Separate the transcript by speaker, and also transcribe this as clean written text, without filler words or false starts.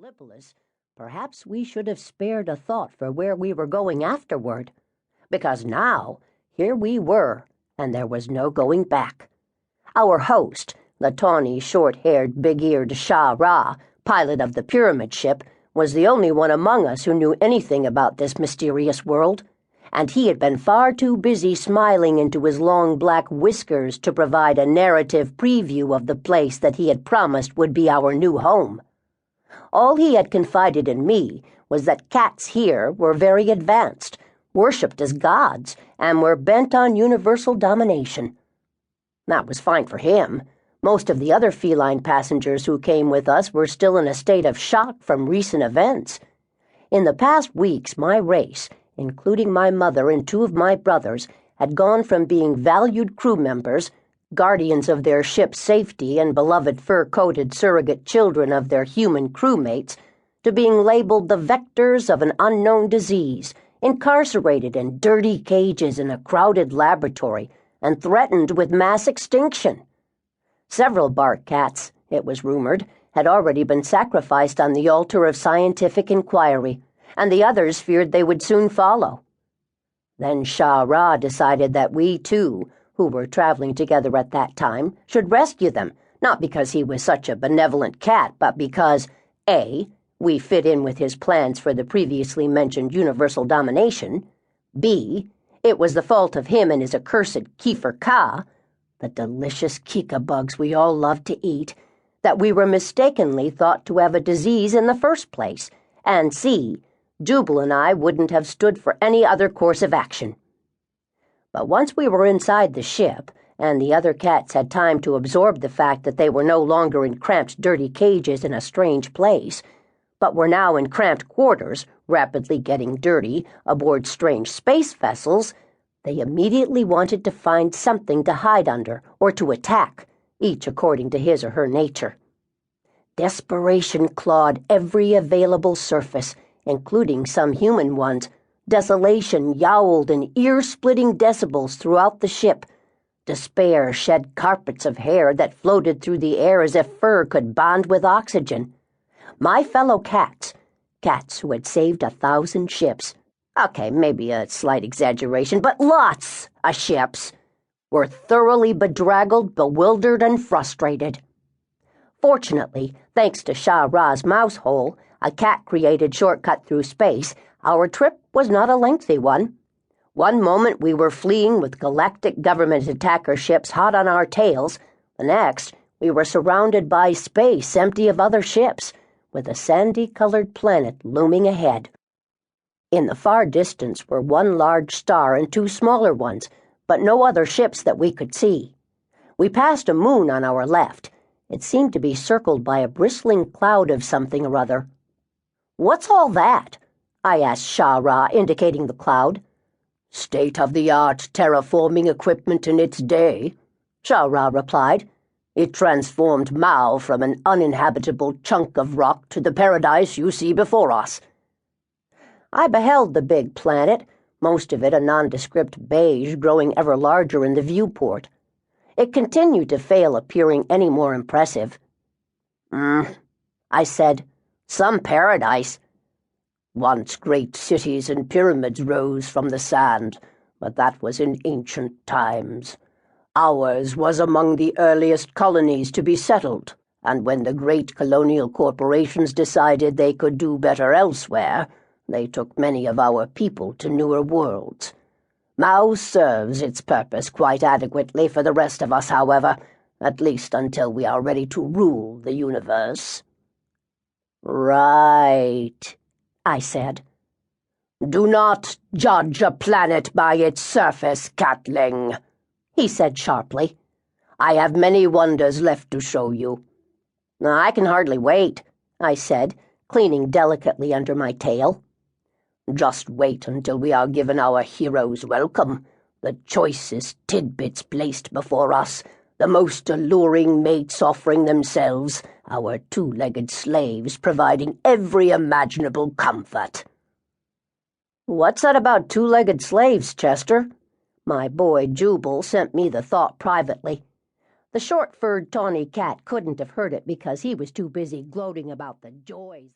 Speaker 1: Gallipolis, perhaps we should have spared a thought for where we were going afterward, because now here we were, and there was no going back. Our host, the tawny, short-haired, big-eared Pshaw-Ra, pilot of the pyramid ship, was the only one among us who knew anything about this mysterious world, and he had been far too busy smiling into his long black whiskers to provide a narrative preview of the place that he had promised would be our new home. All he had confided in me was that cats here were very advanced, worshipped as gods, and were bent on universal domination. That was fine for him. Most of the other feline passengers who came with us were still in a state of shock from recent events. In the past weeks, my race, including my mother and two of my brothers, had gone from being valued crew members, guardians of their ship's safety and beloved fur-coated surrogate children of their human crewmates, to being labeled the vectors of an unknown disease, incarcerated in dirty cages in a crowded laboratory, and threatened with mass extinction. Several Barque Cats, it was rumored, had already been sacrificed on the altar of scientific inquiry, and the others feared they would soon follow. Then Pshaw-Ra decided that we, too, who were traveling together at that time, should rescue them, not because he was such a benevolent cat, but because, A, we fit in with his plans for the previously mentioned universal domination, B, it was the fault of him and his accursed Kiefer-Ka, the delicious kika bugs we all loved to eat, that we were mistakenly thought to have a disease in the first place, and C, Jubal and I wouldn't have stood for any other course of action. But once we were inside the ship, and the other cats had time to absorb the fact that they were no longer in cramped, dirty cages in a strange place, but were now in cramped quarters, rapidly getting dirty, aboard strange space vessels, they immediately wanted to find something to hide under or to attack, each according to his or her nature. Desperation clawed every available surface, including some human ones. Desolation yowled in ear-splitting decibels throughout the ship. Despair shed carpets of hair that floated through the air as if fur could bond with oxygen. My fellow cats who had saved 1,000 ships, okay, maybe a slight exaggeration, but lots of ships, were thoroughly bedraggled, bewildered, and frustrated. Fortunately, thanks to Pshaw-Ra's mouse hole, a cat-created shortcut through space, our trip was not a lengthy one. One moment we were fleeing with galactic government attacker ships hot on our tails. The next, we were surrounded by space empty of other ships, with a sandy-colored planet looming ahead. In the far distance were one large star and two smaller ones, but no other ships that we could see. We passed a moon on our left. It seemed to be circled by a bristling cloud of something or other. "What's all that?" I asked Pshaw-Ra, indicating the cloud. "State-of-the-art terraforming equipment in its day," Pshaw-Ra replied. "It transformed Mao from an uninhabitable chunk of rock to the paradise you see before us." I beheld the big planet, most of it a nondescript beige growing ever larger in the viewport. It continued to fail appearing any more impressive. I said, "Some paradise. Once great cities and pyramids rose from the sand, but that was in ancient times. Ours was among the earliest colonies to be settled, and when the great colonial corporations decided they could do better elsewhere, they took many of our people to newer worlds. Mao serves its purpose quite adequately for the rest of us, however, at least until we are ready to rule the universe." "Right," I said. "Do not judge a planet by its surface, catling," he said sharply. "I have many wonders left to show you." "I can hardly wait," I said, cleaning delicately under my tail. "Just wait until we are given our hero's welcome, the choicest tidbits placed before us, the most alluring mates offering themselves, our two-legged slaves providing every imaginable comfort." "What's that about two-legged slaves, Chester?" My boy Jubal sent me the thought privately. The short-furred tawny cat couldn't have heard it because he was too busy gloating about the joys